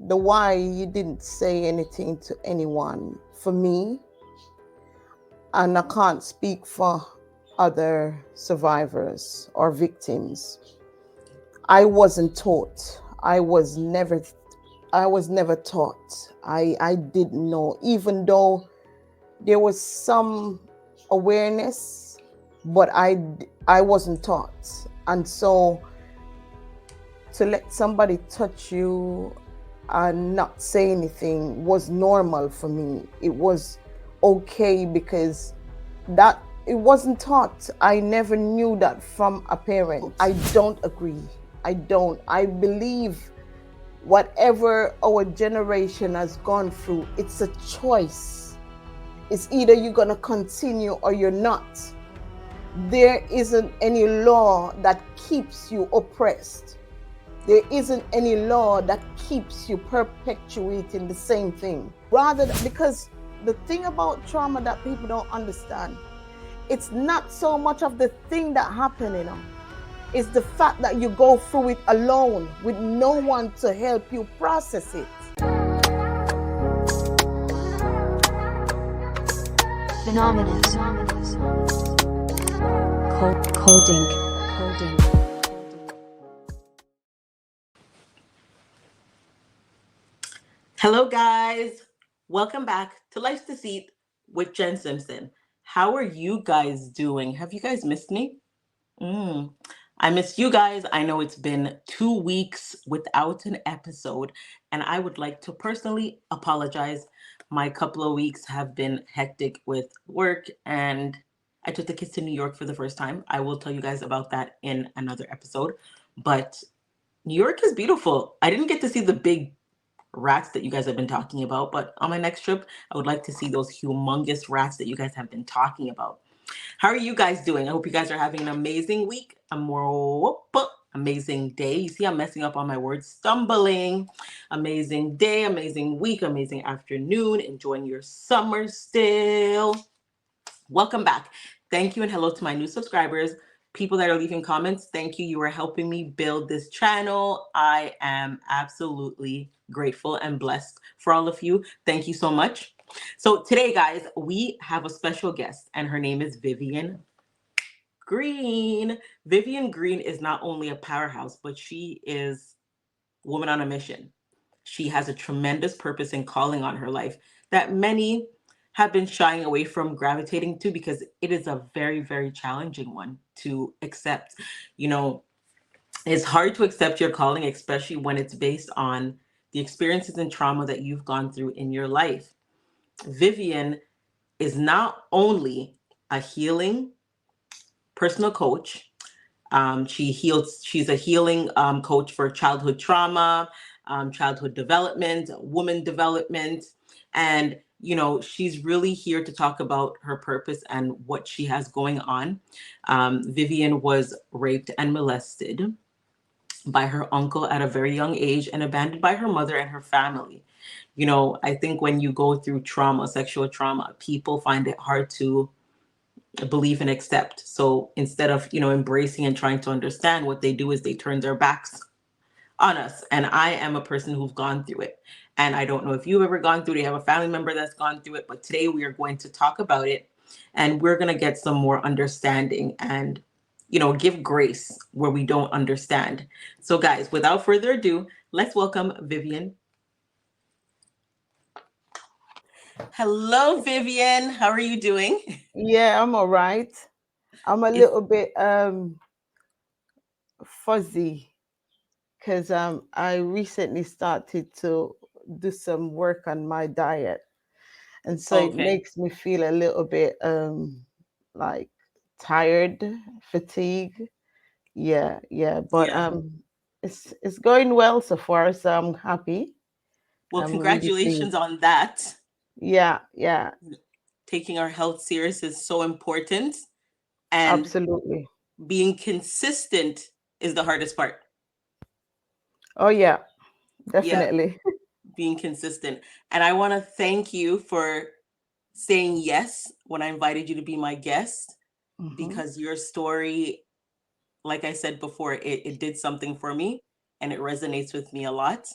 the why you didn't say anything to anyone, for me, and I can't speak for other survivors or victims, I wasn't taught. I was never taught. I didn't know, even though there was some awareness, but I wasn't taught. And so to let somebody touch you and not say anything was normal for me. It was okay because that it wasn't taught. I never knew that from a parent. I don't agree. I don't. I believe whatever our generation has gone through, it's a choice. It's either you're going to continue or you're not. There isn't any law that keeps you oppressed. There isn't any law that keeps you perpetuating the same thing. Because the thing about trauma that people don't understand, it's not so much of the thing that happened, it's the fact that you go through it alone with no one to help you process it. Phenomenon. Coding. Hello, guys. Welcome back to Life's Deceit with Jen Simpson. How are you guys doing? Have you guys missed me? I missed you guys. I know it's been 2 weeks without an episode, and I would like to personally apologize. My couple of weeks have been hectic with work, and I took the kids to New York for the first time. I will tell you guys about that in another episode. But New York is beautiful. I didn't get to see the big rats that you guys have been talking about, but on my next trip, I would like to see those humongous rats that you guys have been talking about. How are you guys doing? I hope you guys are having an amazing week, amazing day. You see, I'm messing up on my words, stumbling. Amazing day, amazing week, amazing afternoon. Enjoying your summer still. Welcome back. Thank you and hello to my new subscribers. People that are leaving comments, thank you. You are helping me build this channel. I am absolutely grateful and blessed for all of you. Thank you so much. So today, guys, we have a special guest, and her name is Vivienne Green. Vivienne Green is not only a powerhouse, but she is a woman on a mission. She has a tremendous purpose and calling on her life that many have been shying away from gravitating to because it is a very, very challenging one to accept. You know, it's hard to accept your calling, especially when it's based on the experiences and trauma that you've gone through in your life. Vivian is not only a healing personal coach. She's a healing coach for childhood trauma, childhood development, woman development, and she's really here to talk about her purpose and what she has going on. Vivian was raped and molested by her uncle at a very young age and abandoned by her mother and her family. I think when you go through trauma, sexual trauma, people find it hard to believe and accept. So instead of, embracing and trying to understand, what they do is they turn their backs on us. And I am a person who's gone through it. And I don't know if you've ever gone through it, you have a family member that's gone through it, but today we are going to talk about it and we're going to get some more understanding and, give grace where we don't understand. So guys, without further ado, let's welcome Vivian. Hello, Vivian. How are you doing? Yeah, I'm all right. I'm a little bit fuzzy because I recently started to do some work on my diet, and so it Okay. makes me feel a little bit like tired, fatigue. Yeah, but Yeah. it's going well so far, so I'm happy. Well, I'm really congratulations pleased. on that. Yeah, Taking our health serious is so important, and absolutely. being consistent is the hardest part. Oh yeah, Yeah, definitely. being consistent. And I want to thank you for saying yes when I invited you to be my guest, Hmm. because your story, like I said before, it did something for me and it resonates with me a lot.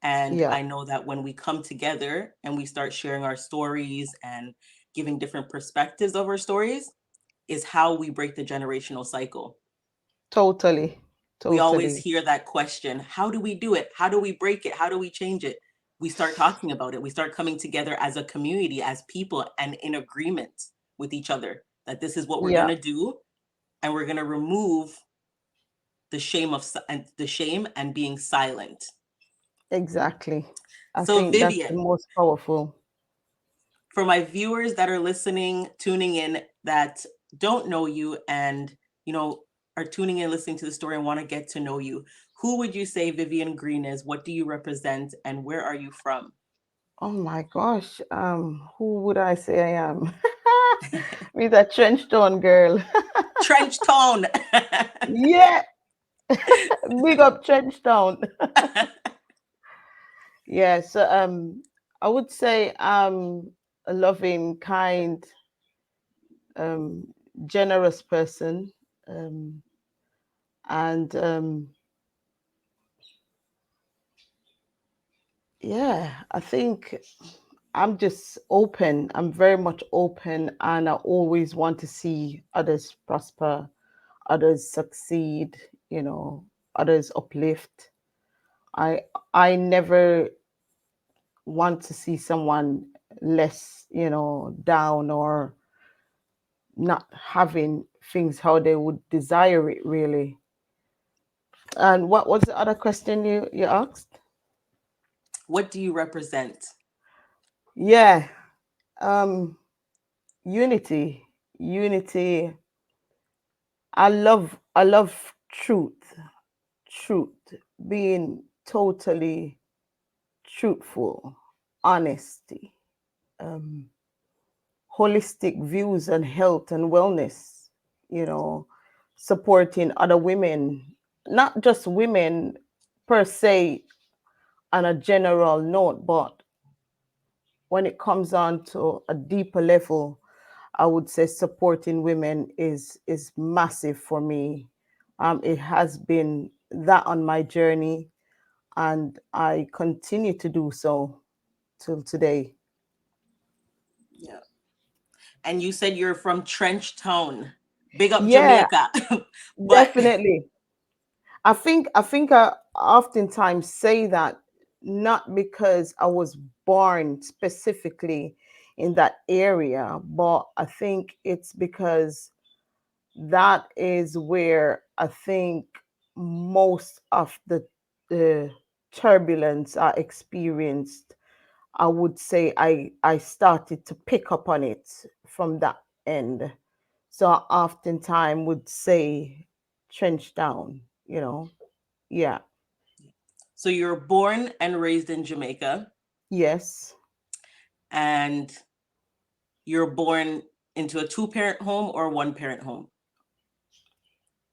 And Yeah, I know that when we come together and we start sharing our stories and giving different perspectives of our stories, is how we break the generational cycle. totally. We always Totally. hear that question, how do we do it? How do we break it? How do we change it? We start talking about it. We start coming together as a community, as people, and in agreement with each other that this is what we're going Yeah, to do, and we're going to remove the shame of and the shame and being silent. exactly. I So think that's the Vivian, most powerful. for my viewers that are listening, tuning in, that don't know you and, you know, are tuning in, listening to the story and want to get to know you, who would you say Vivienne Green is? What do you represent and where are you from? Oh my gosh. Who would I say I am? With a trench tone girl. Trench tone. Yeah, big up trench town. Yeah, so I would say I'm a loving, kind, um, generous person. Um, and yeah, I think I'm just open. I'm very much open, and I always want to see others prosper, others succeed, you know, others uplift. I I never want to see someone less, down or not having things how they would desire it really. And what was the other question you asked? What do you represent? Yeah, um, unity, unity. I love truth, being totally truthful, honesty, um, holistic views on health and wellness, you know, supporting other women, not just women per se on a general note, but when it comes on to a deeper level, I would say supporting women is massive for me. It has been that on my journey, and I continue to do so till today. Yeah. And you said you're from Trench Tone. Big up Yeah, Jamaica. But definitely. I oftentimes say that not because I was born specifically in that area, but I think it's because that is where I think most of the turbulence I experienced. I would say I started to pick up on it from that end. So I oftentimes would say trench down, Yeah. so you're born and raised in Jamaica, Yes. and you're born into a two-parent home or one parent home.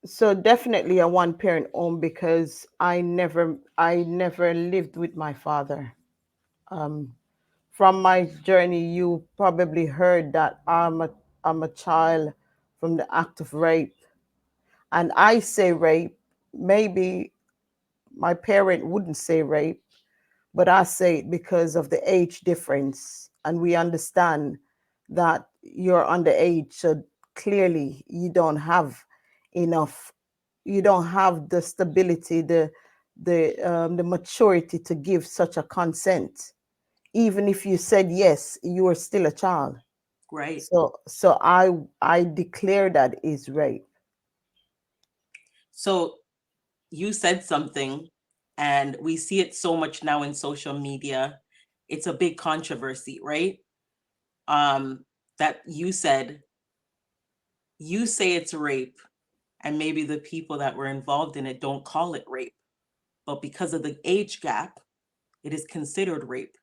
So definitely a one parent home because I never lived with my father. Um, from my journey, you probably heard that I'm a child from the act of rape, and I say rape. Maybe my parent wouldn't say rape, but I say it because of the age difference, and we understand that you're underage, so clearly enough, you don't have the stability, the maturity to give such a consent. Even if you said yes, you are still a child. Right. So I declare that is rape. So you said something, and we see it so much now in social media. It's a big controversy, right? Um, that you say it's rape, and maybe the people that were involved in it don't call it rape. But because of the age gap, it is considered rape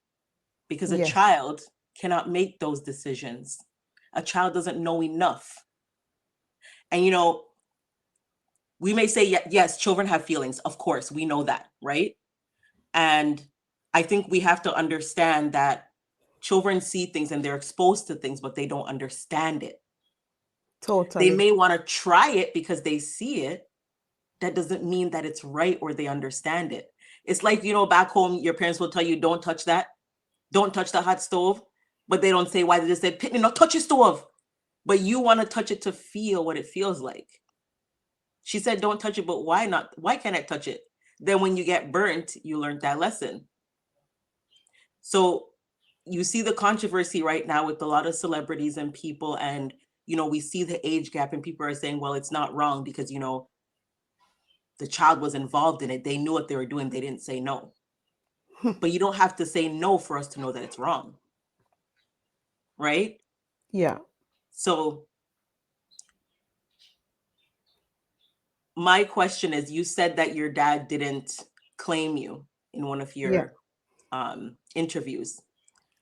because a Yes, child cannot make those decisions. A child doesn't know enough. And, we may say, yes, children have feelings. Of course, we know that, right? And I think we have to understand that children see things and they're exposed to things, but they don't understand it. They totally. may want to try it because they see it. That doesn't mean that it's right or they understand it. It's like, back home, your parents will tell you, don't touch that. Don't touch the hot stove. But they don't say why. They just said, Pitney, not touch your stove. But you want to touch it to feel what it feels like. She said, don't touch it, but why not? Why can't I touch it? Then when you get burnt, you learned that lesson. So you see the controversy right now with a lot of celebrities and people, and we see the age gap, and people are saying, well, it's not wrong because the child was involved in it. They knew what they were doing. They didn't say no. But you don't have to say no for us to know that it's wrong. Right? Yeah. So my question is, you said that your dad didn't claim you in one of Yeah. your interviews.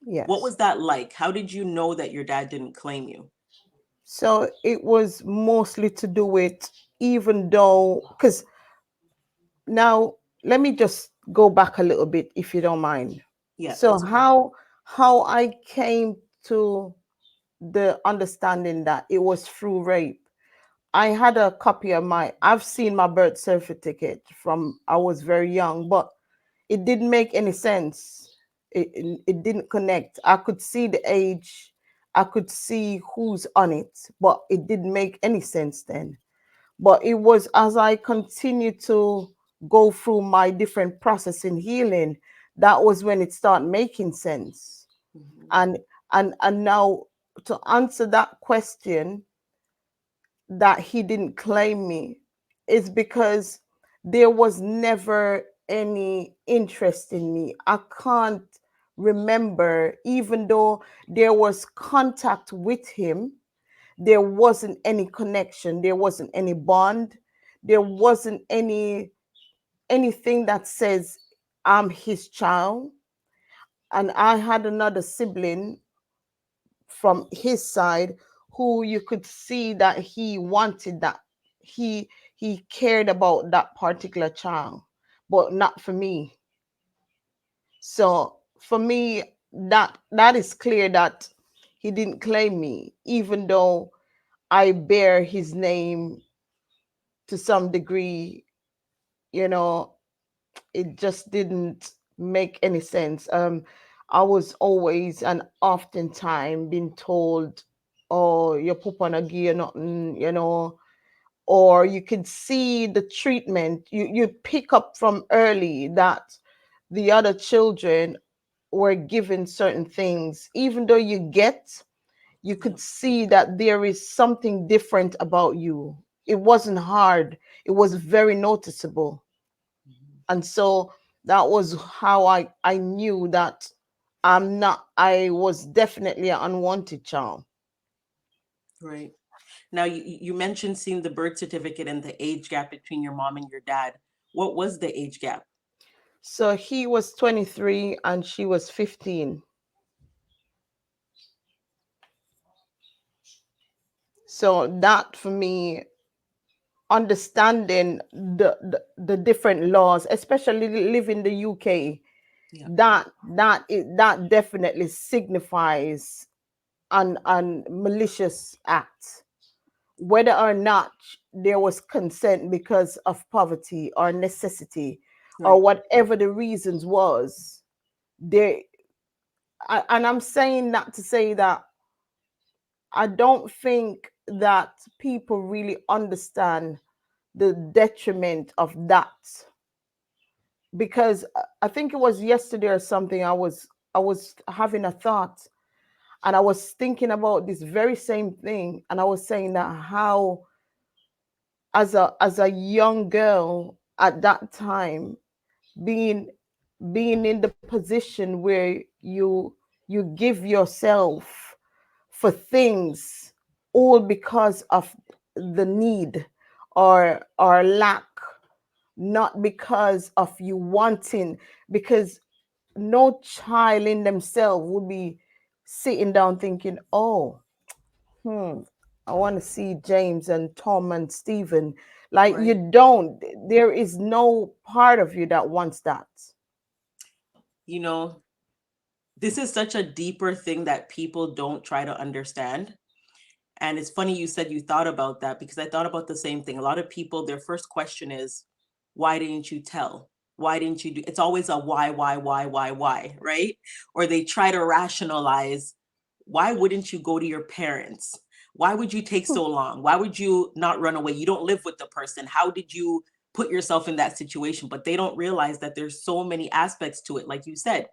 What Yes. was that like? How did you know that your dad didn't claim you? So it was mostly to do with, even though, because now let me just go back a little bit, if you don't mind. Yeah, So that's okay. how I came to the understanding that it was through rape. I had a copy of I've seen my birth certificate from I was very young, but it didn't make any sense. It didn't connect. I could see the age, I could see who's on it, but it didn't make any sense then. But it was as I continued to go through my different process in healing, that was when it started making sense. Mhm. And now, to answer that question, that he didn't claim me, is because there was never any interest in me. I can't remember, even though there was contact with him, there wasn't any connection, there wasn't any bond, there wasn't anything that says I'm his child. And I had another sibling from his side who you could see that he wanted that, he he cared about that particular child, but not for me. So for me, that is clear that he didn't claim me, even though I bear his name to some degree. you know it just didn't make any sense. I was always and oftentimes being told, "Oh, your poop on a gear, nothing," or you could see the treatment. You pick up from early that the other children were given certain things, even though you Yeah. could see that there is something different about you. It wasn't hard, it was very noticeable. Mhm. And so that was how I knew that I was definitely an unwanted child. Right. Now, you mentioned seeing the birth certificate and the age gap between your mom and your dad. What was the age gap? So he was 23 and she was 15. So that for me, understanding the different laws, especially live in the UK, Yeah. that definitely signifies an malicious act, whether or not there was consent because of poverty or necessity or Right. whatever the reasons was there. And I'm saying that to say that I don't think that people really understand the detriment of that, because I think it was yesterday or something, I was having a thought, and I was thinking about this very same thing, and I was saying that how, as a young girl at that time, being being in the position where you give yourself for things, all because of the need or lack, not because of you wanting, because no child in themselves would be sitting down thinking, "Oh, I want to see James and Tom and Stephen." Like, you Right. don't, there is no part of you that wants that. You know, this is such a deeper thing that people don't try to understand. And it's funny you said you thought about that, because I thought about the same thing. A lot of people, their first question is, why didn't you tell? Why didn't you do? It's always a why, right? Or they try to rationalize, why wouldn't you go to your parents? Why would you take so long? Why would you not run away? You don't live with the person. How did you put yourself in that situation? But they don't realize that there's so many aspects to it. Like you said,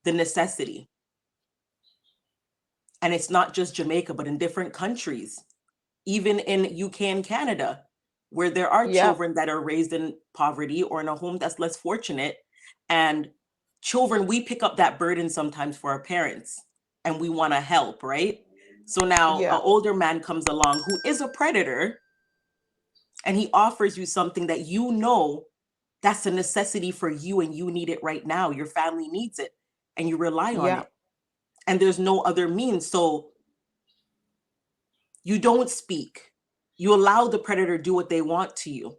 the necessity. And it's not just Jamaica, but in different countries, even in UK and Canada, where there are Yeah. children that are raised in poverty or in a home that's less fortunate. And children, we pick up that burden sometimes for our parents and we want to help, right? So now Yeah. an older man comes along who is a predator and he offers you something that you know that's a necessity for you and you need it right now. Your family needs it and you rely on Yeah. it. And there's no other means. So you don't speak. You allow the predator do what they want to you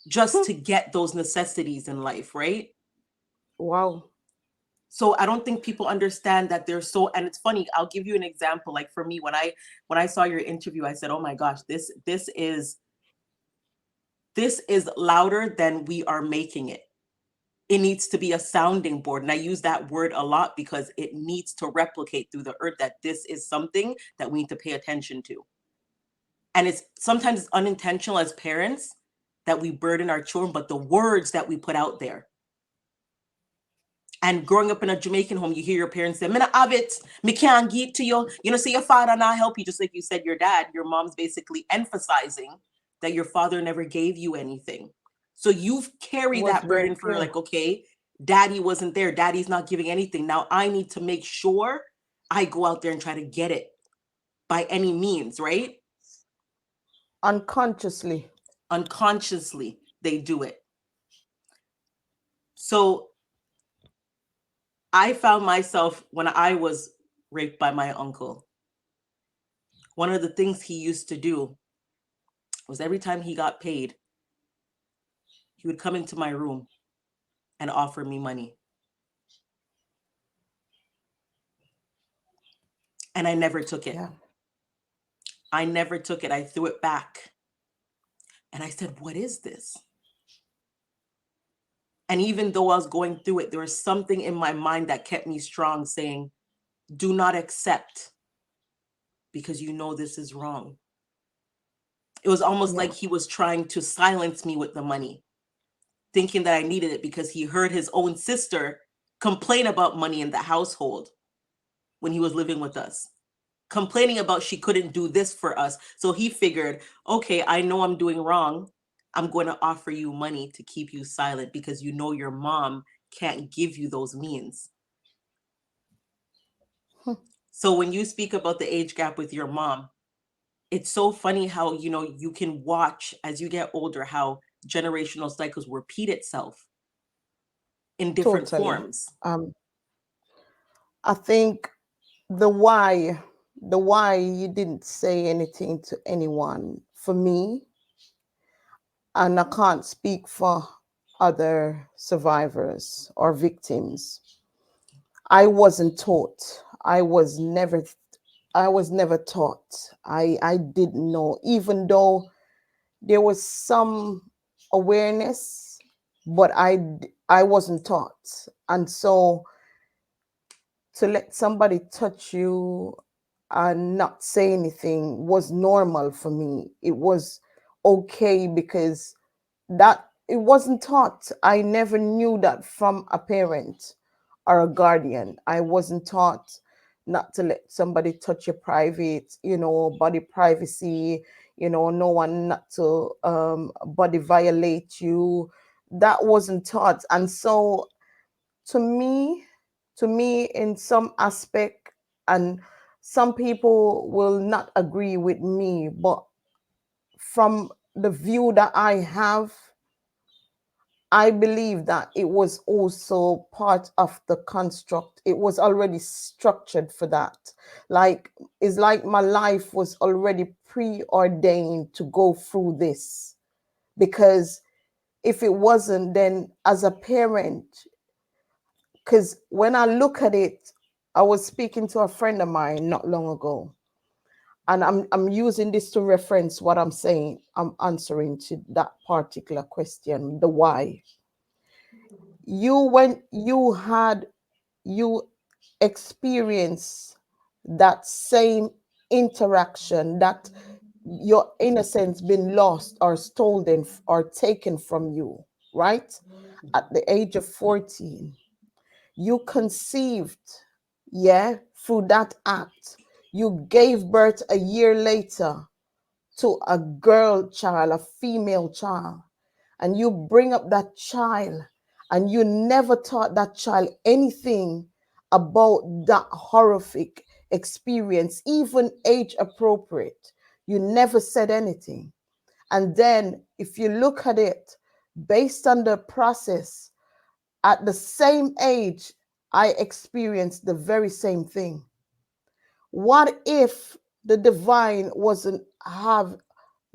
just to get those necessities in life, right? Wow. So I don't think people understand that they're so, and it's funny, I'll give you an example. Like for me, when I saw your interview, I said, oh my gosh, this is louder than we are making it. It needs to be a sounding board. And I use that word a lot because it needs to replicate through the earth that this is something that we need to pay attention to. And it's sometimes it's unintentional as parents that we burden our children, but the words that we put out there. And growing up in a Jamaican home, you hear your parents say, "Me not have it, me can't give it to you. You know, say your father not help you," just like you said, your dad, your mom's basically emphasizing that your father never gave you anything. So you've carried Was that very burden for true. like, okay, daddy wasn't there, daddy's not giving anything. Now I need to make sure I go out there and try to get it by any means, right? Unconsciously. Unconsciously, they do it. So I found myself when I was raped by my uncle. One of the things he used to do was every time he got paid, he would come into my room and offer me money. And I never took it. Yeah. I never took it. I threw it back. And I said, what is this? And even though I was going through it, there was something in my mind that kept me strong saying, do not accept because you know this is wrong. It was almost Yeah. like he was trying to silence me with the money, thinking that I needed it because he heard his own sister complain about money in the household when he was living with us, complaining about she couldn't do this for us. So he figured, okay, I know I'm doing wrong. I'm going to offer you money to keep you silent because you know your mom can't give you those means. So when you speak about the age gap with your mom, it's so funny how, you can watch as you get older, how generational cycles repeat itself in different Totally. forms. Um, I think the why you didn't say anything to anyone for me, and I can't speak for other survivors or victims. I wasn't taught. I was never taught. I didn't know, even though there was some awareness, but I wasn't taught. And so to let somebody touch you and not say anything was normal for me. It was okay because that it wasn't taught. I never knew that from a parent or a guardian. I wasn't taught not to let somebody touch your private, body privacy, no one not to body violate you. That wasn't taught. And so to me, in some aspect, and some people will not agree with me, but from the view that I have, I believe that it was also part of the construct. It was already structured for that. Like, it's like my life was already preordained to go through this. Because if it wasn't, then as a parent, because when I look at it, I was speaking to a friend of mine not long ago, and I'm using this to reference what I'm saying. I'm answering to that particular question, the why. You experience that same interaction, that your innocence been lost or stolen or taken from you, right? At the age of 14, you conceived, yeah, through that act. You gave birth a year later to a girl child, a female child, and you bring up that child, and you never taught that child anything about that horrific experience, even age appropriate. You never said anything. And then, if you look at it based on the process, at the same age, I experienced the very same thing. What if the divine wasn't have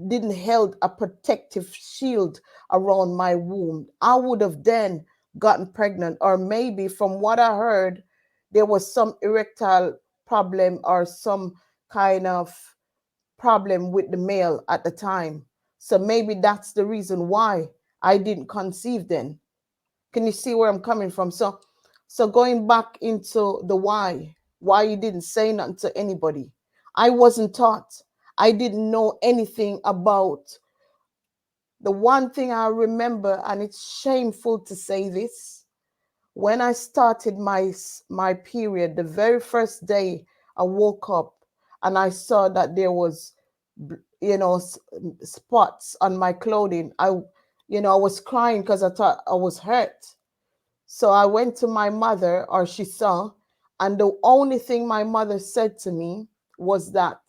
didn't held a protective shield around my womb? I would have then gotten pregnant, or maybe from what I heard, there was some erectile problem or some kind of problem with the male at the time. So maybe that's the reason why I didn't conceive then. Can you see where I'm coming from? So going back into the why you didn't say nothing to anybody. I wasn't taught. I didn't know anything about. The one thing I remember, and it's shameful to say this, when I started my period, the very first day I woke up and I saw that there was, spots on my clothing. I was crying because I thought I was hurt. So I went to my mother, or she saw, and the only thing my mother said to me was that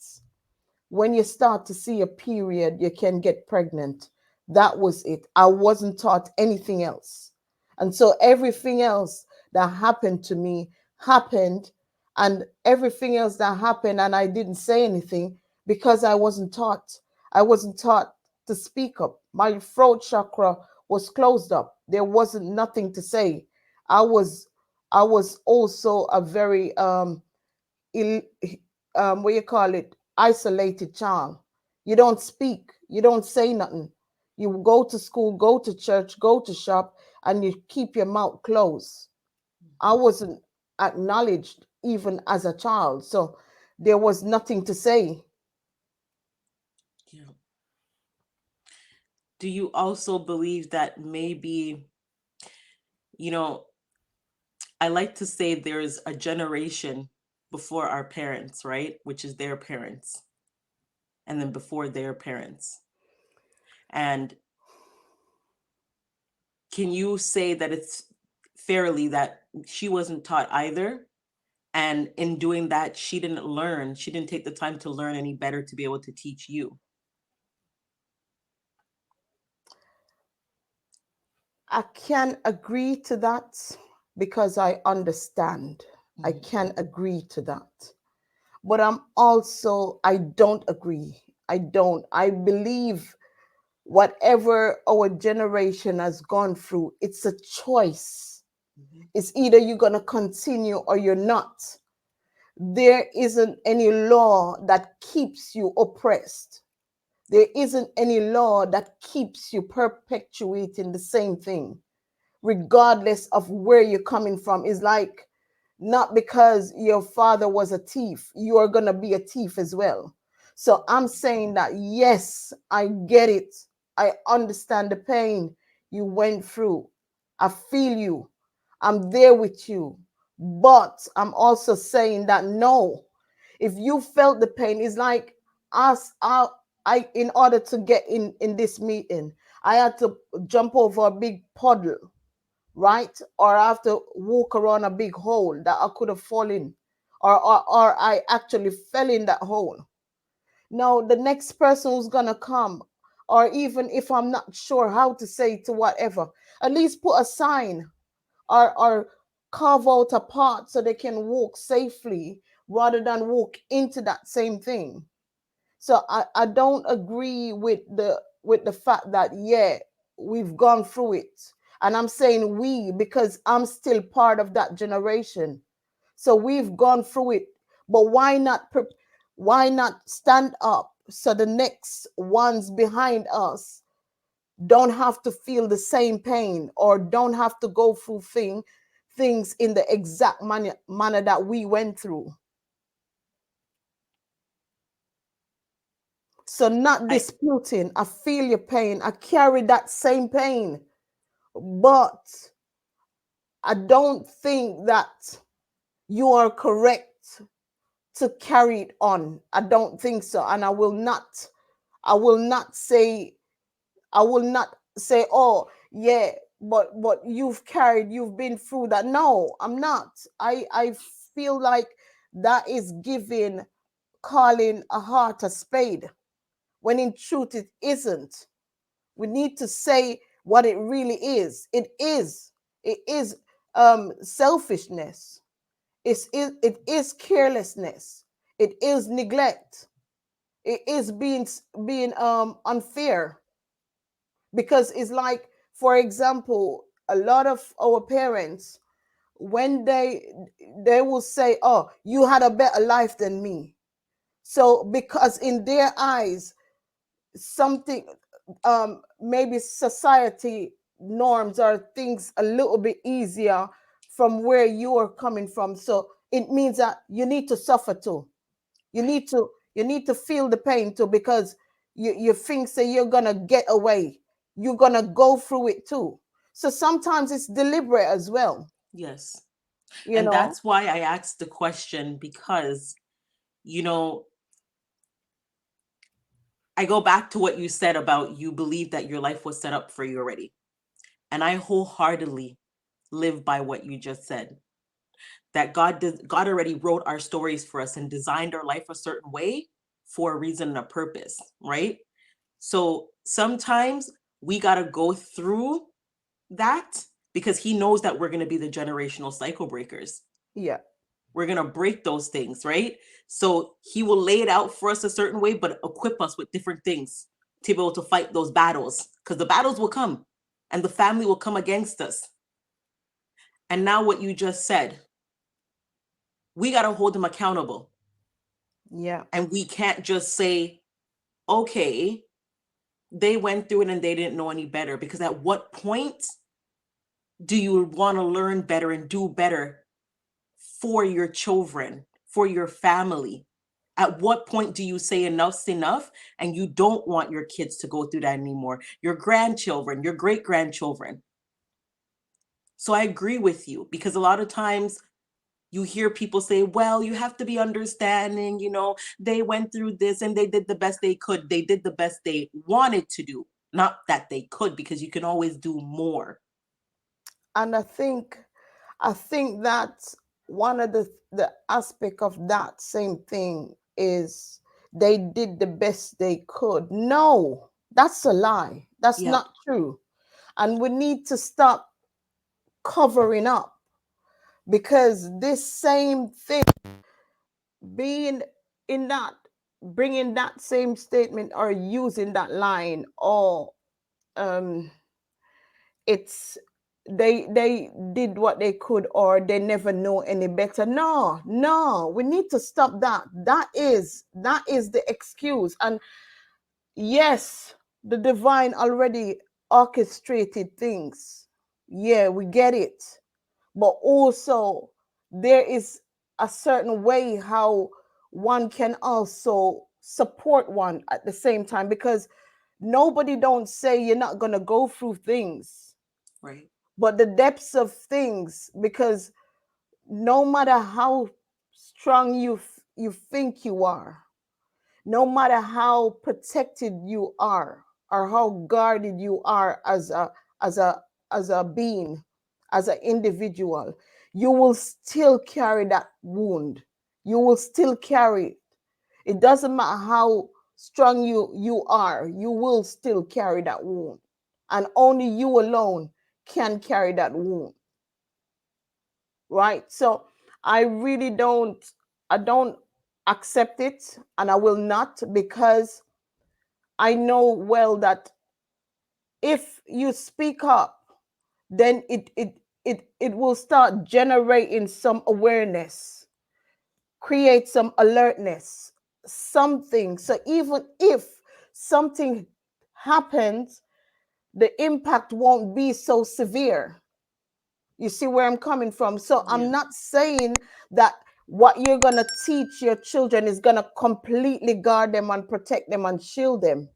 when you start to see a period, you can get pregnant. That was it. I wasn't taught anything else. And so everything else that happened to me happened, and everything else that happened, and I didn't say anything because I wasn't taught. I wasn't taught to speak up. My throat chakra was closed up. There wasn't nothing to say. I was I was also a very Ill, what you call it, isolated child. You don't speak, you don't say nothing. You go to school, go to church, go to shop, and you keep your mouth closed. I wasn't acknowledged even as a child, so there was nothing to say. Yeah. Do you also believe that maybe, you know, I like to say there's a generation before our parents, right? Which is their parents, and then before their parents. And can you say that it's fairly that she wasn't taught either? And in doing that, she didn't take the time to learn any better to be able to teach you. I can agree to that because I understand. I Mhm. can agree to that. But I don't agree. I don't. I believe whatever our generation has gone through, it's a choice. Mhm. It's either you're going to continue or you're not. There isn't any law that keeps you oppressed. There isn't any law that keeps you perpetuating the same thing, regardless of where you're coming from. Is like, not because your father was a thief, you are going to be a thief as well. So I'm saying that, yes, I get it. I understand the pain you went through. I feel you. I'm there with you. But I'm also saying that, no, if you felt the pain, it's like us. In order to get in this meeting, I had to jump over a big puddle, right? Or I have to walk around a big hole that I could have fallen, or I actually fell in that hole. Now, the next person who's going to come, or even if I'm not sure how to say to whatever, at least put a sign, or carve out a path so they can walk safely rather than walk into that same thing. So I don't agree with the fact that, yeah, we've gone through it. And I'm saying we because I'm still part of that generation. So we've gone through it. But why not stand up so the next ones behind us don't have to feel the same pain or don't have to go through things in the exact manner that we went through. So not I disputing, I feel your pain, I carry that same pain, but I don't think that you are correct to carry it on. I don't think so. And I will not say, I will not say, oh yeah, but you've been through that. No, I'm not. I feel like that is giving, calling a heart a spade, when in truth it isn't. We need to say what it really is. It is selfishness. It is carelessness. It is neglect. It is being unfair, because it's like, for example, a lot of our parents, when they will say, oh, you had a better life than me. So because in their eyes, something, maybe society norms or things a little bit easier from where you are coming from, so it means that you need to suffer too. You need to feel the pain too, because you think, say, you're gonna get away, you're gonna go through it too. So sometimes it's deliberate as well, Yes. you And know. that's why I asked the question, because, you know, I go back to what you said about you believe that your life was set up for you already. And I wholeheartedly live by what you just said. That God already wrote our stories for us and designed our life a certain way for a reason and a purpose, right? So sometimes we got to go through that because he knows that we're going to be the generational cycle breakers. Yeah. We're going to break those things, right? So he will lay it out for us a certain way, but equip us with different things to be able to fight those battles, because the battles will come and the family will come against us. And now, what you just said, we got to hold them accountable. Yeah. And we can't just say, okay, they went through it and they didn't know any better. Because at what point do you want to learn better and do better for your children, for your family? At what point do you say enough's enough and you don't want your kids to go through that anymore? Your grandchildren, your great grandchildren. So I agree with you, because a lot of times you hear people say, well, you have to be understanding, they went through this and they did the best they could. They did the best they wanted to do, not that they could, because you can always do more. And I think that one of the aspect of that same thing is they did the best they could. No, that's a lie. That's Yep. not true. And we need to stop covering up, because this same thing, being in that, bringing that same statement or using that line, or um it's, they did what they could, or they never know any better. No, no, we need to stop that. That is the excuse. And yes, the divine already orchestrated things. Yeah, we get it. But also, there is a certain way how one can also support one at the same time, because nobody don't say you're not going to go through things, Right. but the depths of things, because no matter how strong you think you are, no matter how protected you are, or how guarded you are as a as a being, as an individual, you will still carry that wound. You will still carry it. It doesn't matter how strong you are, you will still carry that wound. And only you alone can carry that wound. Right? So I really don't accept it, and I will not, because I know well that if you speak up, then it will start generating some awareness, create some alertness, something. So even if something happens, the impact won't be so severe. You see where I'm coming from? So Yeah. I'm not saying that what you're going to teach your children is going to completely guard them and protect them and shield them.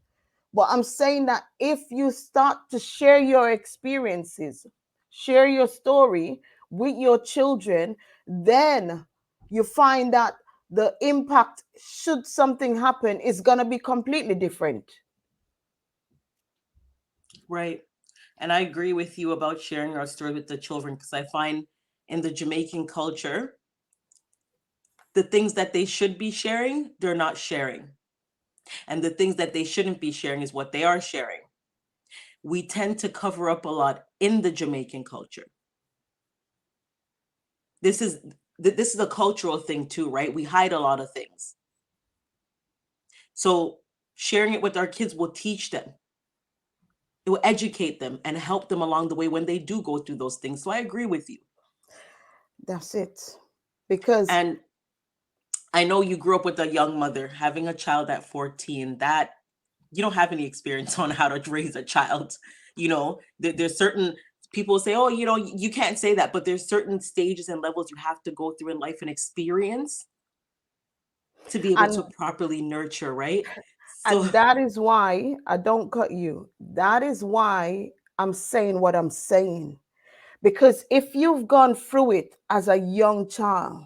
But I'm saying that if you start to share your experiences, share your story with your children, then you find that the impact, should something happen, is going to be completely different. Right. And I agree with you about sharing our story with the children because I find in the Jamaican culture, the things that they should be sharing, they're not sharing. And the things that they shouldn't be sharing is what they are sharing. We tend to cover up a lot in the Jamaican culture. This is this is a cultural thing too, right? We hide a lot of things. So sharing it with our kids will teach them. It will educate them and help them along the way when they do go through those things. So I agree with you. That's it. Because And I know you grew up with a young mother, having a child at 14, that you don't have any experience on how to raise a child. There's certain people say, oh, you can't say that, but there's certain stages and levels you have to go through in life and experience to be able and to properly nurture, right? So, and that is why I don't cut you. That is why I'm saying what I'm saying. Because if you've gone through it as a young child,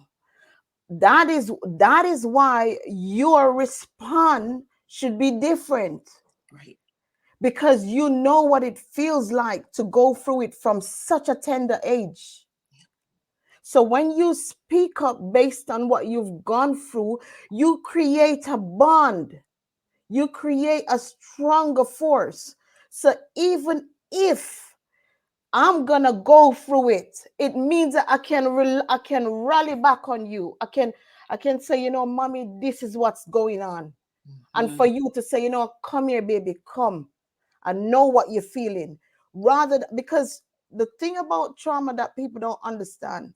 that is why your response should be different, right, because you know what it feels like to go through it from such a tender age. So when you speak up based on what you've gone through, you create a bond, you create a stronger force. So even if I'm gonna go through it, it means that I can rally back on you. I can say, mommy, this is what's going on. And for mhm, you to say, come here, baby, come. I know what you're feeling. Because the thing about trauma that people don't understand,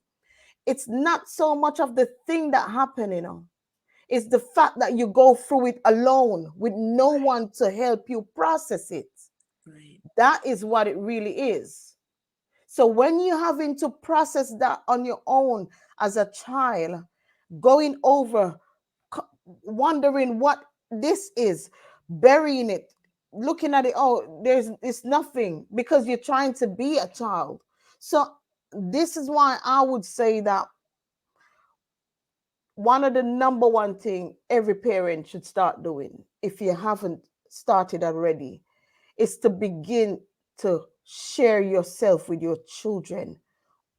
it's not so much of the thing that happened, it's the fact that you go through it alone with no one to help you process it. right. That is what it really is. So when you're having to process that on your own as a child, going over, wondering what this is, burying it, looking at it, oh, it's nothing, because you're trying to be a child. So this is why I would say that one of the number one thing every parent should start doing, if you haven't started already, is to begin to share yourself with your children.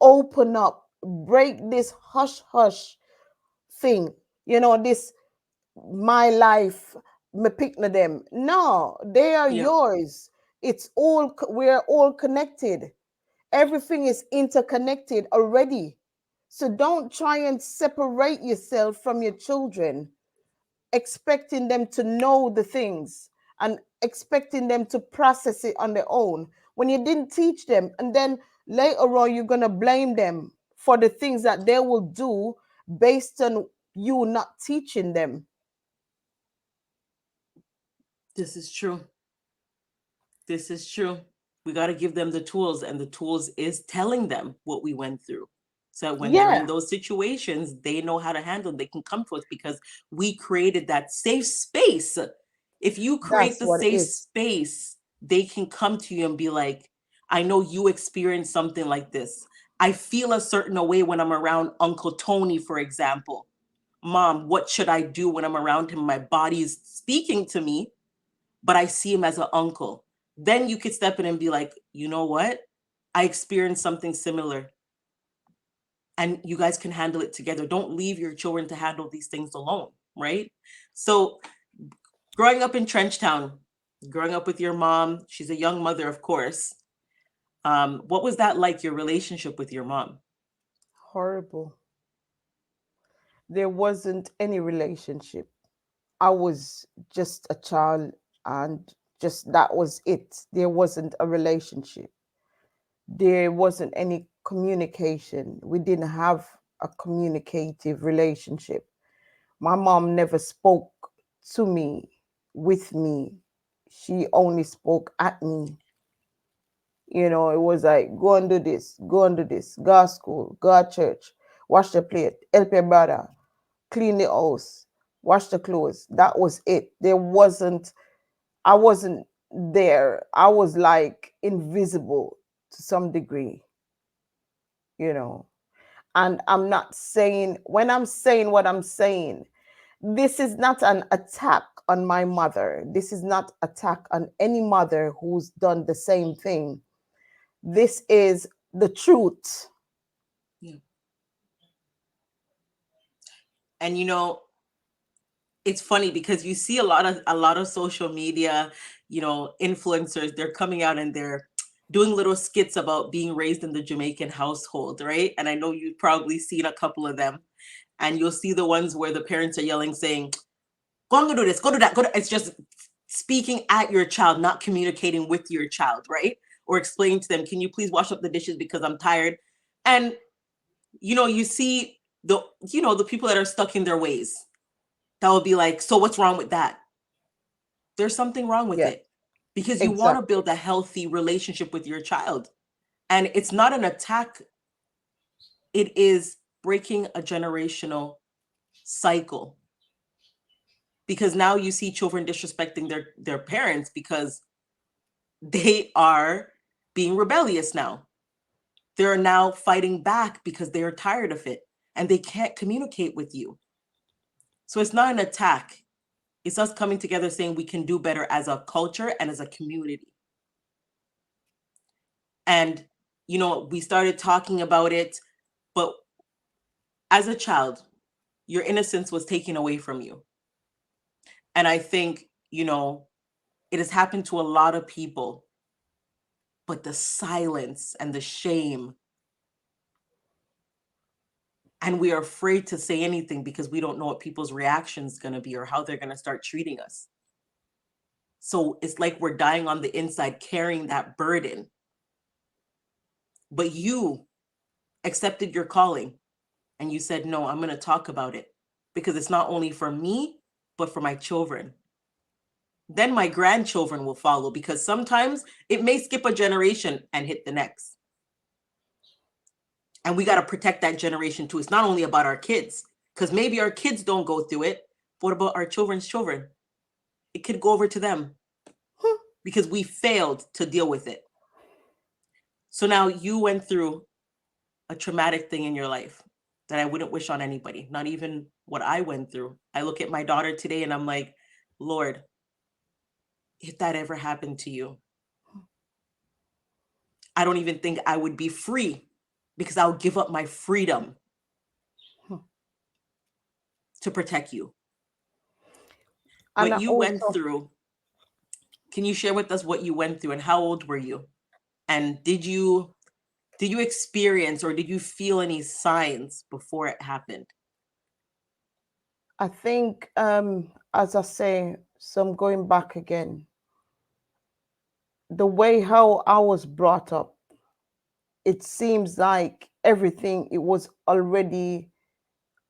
Open up, break this hush hush thing, this my life, me pick na them. No, they are Yep. yours. We're all connected. Everything is interconnected already. So don't try and separate yourself from your children, expecting them to know the things and expecting them to process it on their own when you didn't teach them. And then later on, you're going to blame them for the things that they will do based on you not teaching them. This is true. This is true. We got to give them the tools, and the tools is telling them what we went through. So when they're in Yeah, those situations, they know how to handle it. They can come to us because we created that safe space. If you create that's the what it safe is. space, they can come to you and be like, I know you experienced something like this. I feel a certain way when I'm around Uncle Tony, for example. Mom, what should I do when I'm around him? My body is speaking to me, but I see him as an uncle. Then you could step in and be like, you know what? I experienced something similar. And you guys can handle it together. Don't leave your children to handle these things alone, right? So, growing up in Trenchtown, growing up with your mom, she's a young mother, of course. What was that like, your relationship with your mom? Horrible. There wasn't any relationship. I was just a child, and just that was it. There wasn't a relationship. There wasn't any communication. We didn't have a communicative relationship. My mom never spoke to me, with me. She only spoke at me. It was like, go and do this, go and do this, go to school, go to church, wash the plate, help your brother, clean the house, wash the clothes. That was it. I wasn't there. I was like invisible to some degree, you know. And I'm not saying, when I'm saying what I'm saying, this is not an attack on my mother. This is not attack on any mother who's done the same thing. This is the truth. Yeah. And you know, it's funny because you see a lot of social media, influencers, they're coming out and they're doing little skits about being raised in the Jamaican household, right? And I know you've probably seen a couple of them. And you'll see the ones where the parents are yelling, saying, go and go do this, go do that, It's just speaking at your child, not communicating with your child, right? Or explaining to them, can you please wash up the dishes because I'm tired? And you see the people that are stuck in their ways. That will be like, so what's wrong with that? There's something wrong with Yeah, it, because you want to exactly. build a healthy relationship with your child. And it's not an attack, it is breaking a generational cycle. Because now you see children disrespecting their parents because they are being rebellious now. They're now fighting back because they are tired of it and they can't communicate with you. So it's not an attack. It's us coming together saying we can do better as a culture and as a community. And, we started talking about it, but as a child, your innocence was taken away from you. And I think, it has happened to a lot of people, but the silence and the shame, and we are afraid to say anything because we don't know what people's reaction is going to be or how they're going to start treating us. So it's like we're dying on the inside, carrying that burden. But you accepted your calling and you said, no, I'm going to talk about it because it's not only for me, but for my children. Then my grandchildren will follow, because sometimes it may skip a generation and hit the next. And we got to protect that generation too. It's not only about our kids, because maybe our kids don't go through it. What about our children's children? It could go over to them because we failed to deal with it. So now you went through a traumatic thing in your life that I wouldn't wish on anybody, not even what I went through. I look at my daughter today and I'm like, Lord, if that ever happened to you, I don't even think I would be free, because I'll give up my freedom to protect you. And What I you went also, through, can you share with us what you went through and how old were you? And did you experience or did you feel any signs before it happened? I think, as I say, so I'm going back again. The way how I was brought up, it seems like everything, it was already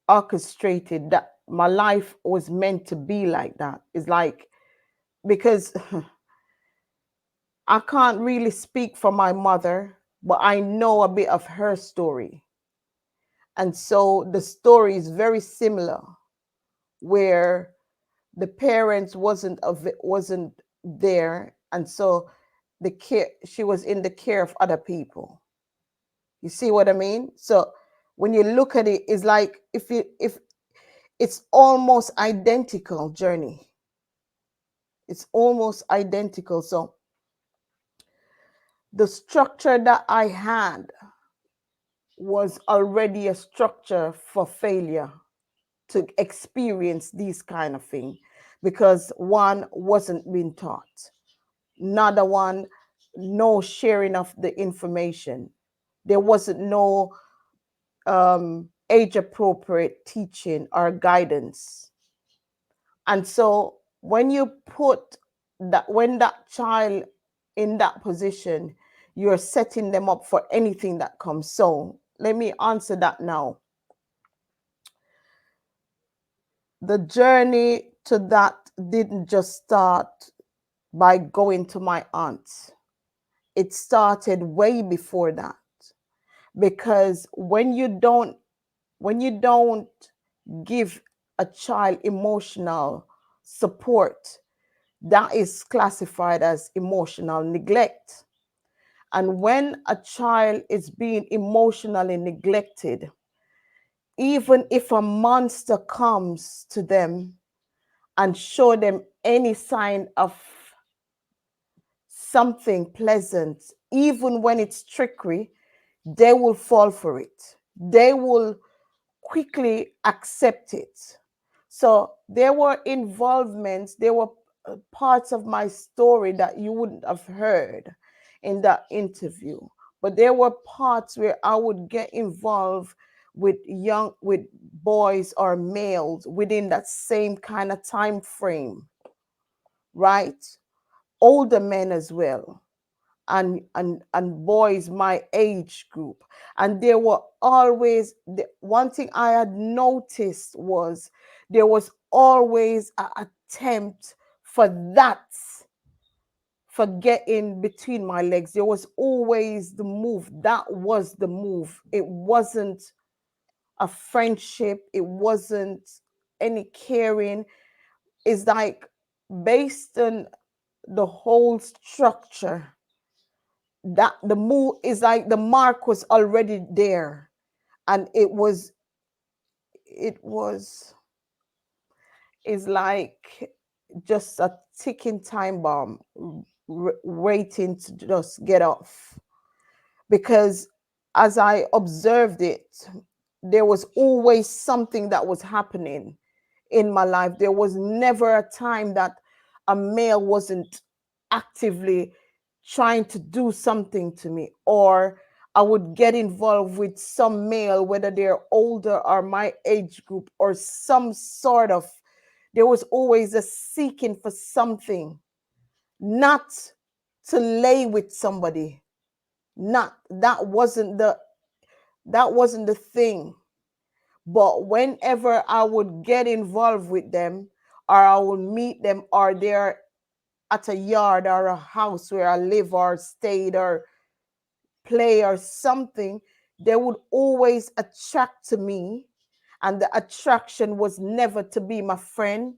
orchestrated, that my life was meant to be like that. It's like, because I can't really speak for my mother, but I know a bit of her story. And so the story is very similar, where the parents wasn't there, and so the care she was in the care of other people. You see what I mean? So when you look at it, it's like, if it's almost identical journey. It's almost identical. So the structure that I had was already a structure for failure to experience these kind of thing, because one wasn't being taught, another one, no sharing of the information, there wasn't no age appropriate teaching or guidance. And so when you put that, when that child in that position, you're setting them up for anything that comes. So let me answer that now. The journey to that didn't just start by going to my aunt's. it started way before that, because when you don't give a child emotional support, that is classified as emotional neglect. And when a child is being emotionally neglected, even if a monster comes to them and show them any sign of something pleasant, even when it's trickery, they will fall for it. They will quickly accept it. So there were involvements, there were parts of my story that you wouldn't have heard in that interview. But there were parts where I would get involved with boys or males within that same kind of time frame, right? Older men as well, and boys my age group. And there were always the one thing I had noticed was there was always an attempt for that, for getting between my legs. There was always the move. That was the move. It wasn't a friendship, it wasn't any caring. It's like, based on the whole structure, that the move is like the mark was already there, and it was is like just a ticking time bomb, waiting to just get off. Because as I observed it, there was always something that was happening in my life. There was never a time that a male wasn't actively trying to do something to me, or I would get involved with some male, whether they're older or my age group, or some sort of, there was always a seeking for something, not to lay with somebody. Not that wasn't the thing. But whenever I would get involved with them, or I would meet them, or they're at a yard or a house where I live or stayed or play or something, they would always attract to me. And the attraction was never to be my friend,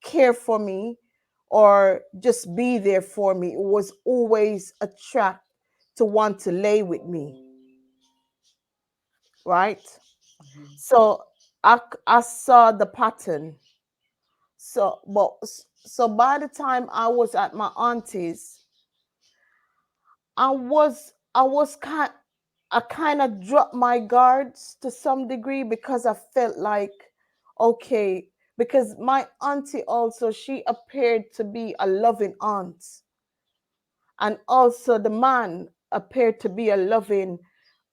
care for me, or just be there for me. It was always attract to want to lay with me, right? So I saw the pattern. So by the time I was at my auntie's, I was kind of dropped my guards to some degree, because I felt like, okay, because my auntie also, she appeared to be a loving aunt, and also the man appeared to be a loving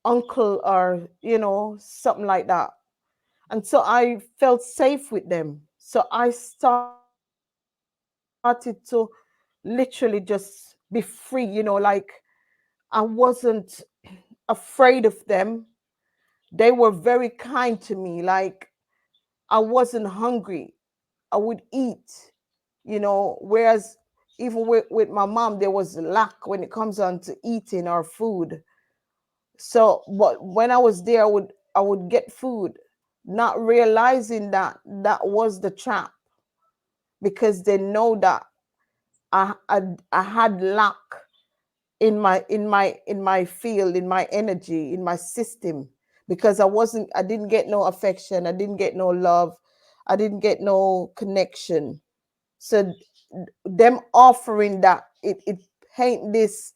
uncle, or something like that. And so I felt safe with them. So I started to literally just be free, I wasn't afraid of them. They were very kind to me. Like, I wasn't hungry, I would eat, whereas even with my mom, there was lack when it comes on to eating our food. So, but when I was there, I would get food, not realizing that that was the trap, because they know that I had lack in my field, in my energy, in my system, because I didn't get no affection, I didn't get no love, I didn't get no connection. So them offering that, it paint this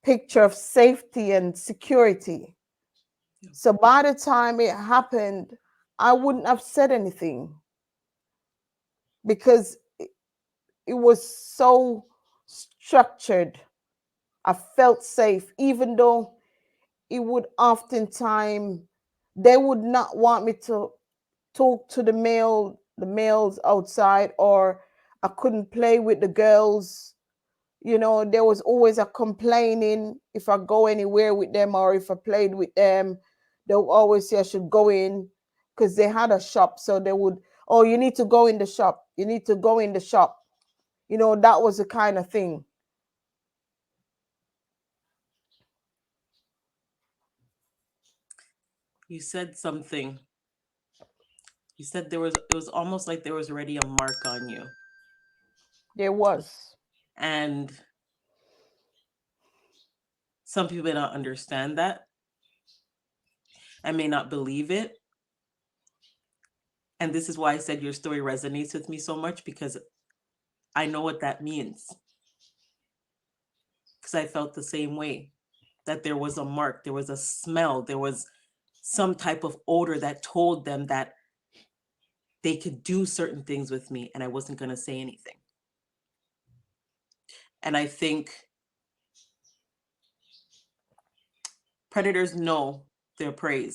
picture of safety and security. So by the time it happened, I wouldn't have said anything, because it was so structured. I felt safe, even though it would oftentimes, they would not want me to talk to the males outside, or I couldn't play with the girls. There was always a complaining if I go anywhere with them, or if I played with them. They would always say I should go in, because they had a shop. So they would, oh, you need to go in the shop. You need to go in the shop. That was the kind of thing. You said something. You said it was almost like there was already a mark on you. There was. And some people may not understand that and may not believe it. And this is why I said your story resonates with me so much, because I know what that means. Because I felt the same way, that there was a mark, there was a smell, there was some type of odor that told them that they could do certain things with me and I wasn't going to say anything. And I think predators know their prey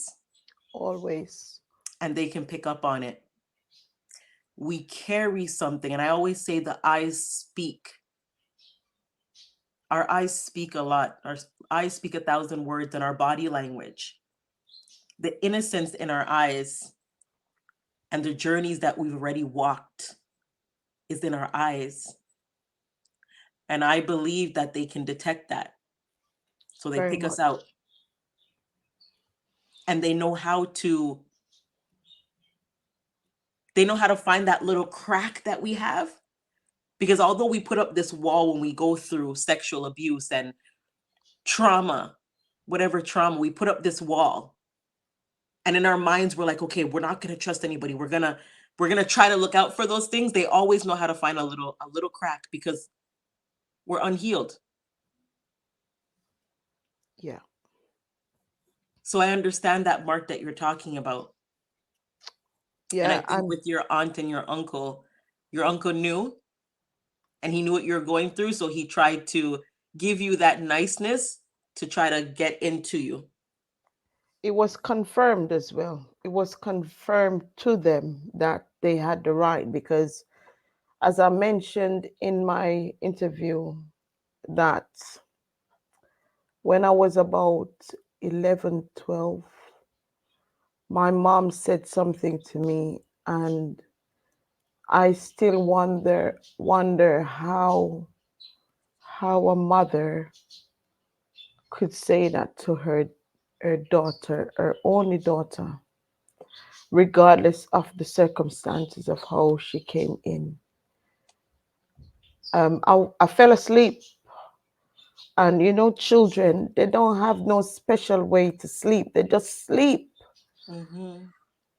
Always. and they can pick up on it. We carry something, and I always say the eyes speak. Our eyes speak a lot. Our eyes speak 1,000 words in our body language. The innocence in our eyes and the journeys that we've already walked is in our eyes. And I believe that they can detect that. So they Very pick us much. out. And they know how to find that little crack that we have. Because although we put up this wall when we go through sexual abuse and trauma, whatever trauma, we put up this wall. And in our minds, we're like, okay, we're not going to trust anybody. We're going to try to look out for those things. They always know how to find a little crack because we're unhealed. Yeah. So I understand that mark that you're talking about. Yeah. And I think with your aunt and your uncle knew, and he knew what you were going through. So he tried to give you that niceness to try to get into you. It was confirmed as well. It was confirmed to them that they had the right, because as I mentioned in my interview, that when I was about 11, 12, my mom said something to me, and I still wonder how a mother could say that to her daughter, her only daughter, regardless of the circumstances of how she came in. I fell asleep, and children, they don't have no special way to sleep. They just sleep. Mm-hmm.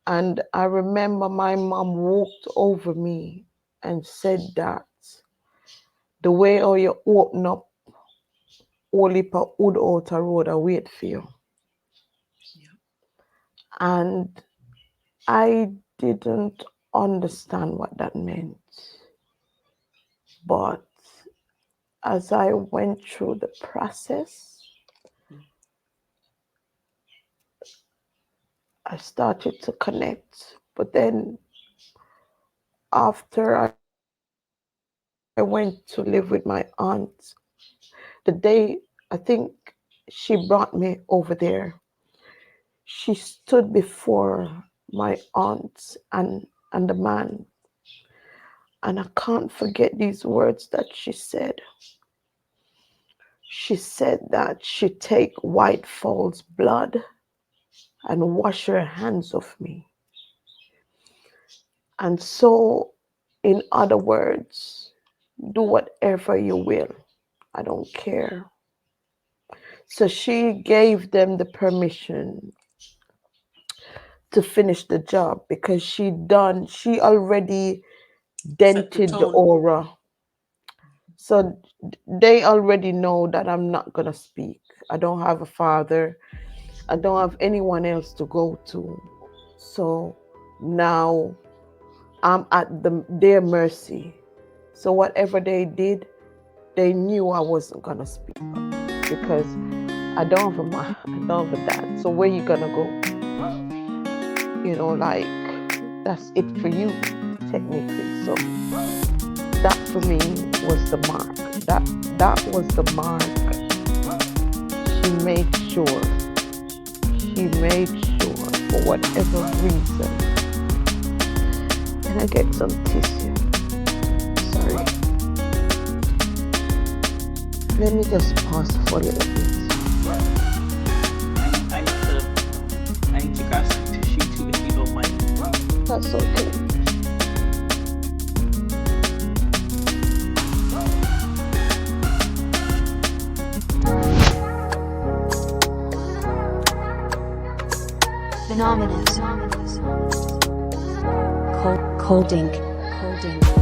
And I remember my mom walked over me and said that the way how you open up only per wood out a road I wait for you. Yeah. And I didn't understand what that meant. But as I went through the process, I started to connect. But then after I went to live with my aunt, the day I think she brought me over there, she stood before my aunt and the man, and I can't forget these words that she said. She said that she take white foal's blood and wash her hands of me. And so, in other words, do whatever you will. I don't care. So she gave them the permission to finish the job, because she already Set the dented the tone. aura. So they already know that I'm not going to speak. I don't have a father. I don't have anyone else to go to. So now I'm at their mercy. So whatever they did, they knew I wasn't going to speak up, because I don't have a mom, I don't have a dad. So where you going to go? Like, that's it for you, technically. So that for me was the mark. That was the mark. She made sure. She made sure, for whatever reason. Can I get some tissue? Sorry. Let me just pause for a little bit. I need to That's okay. Phenomenal. Cold ink.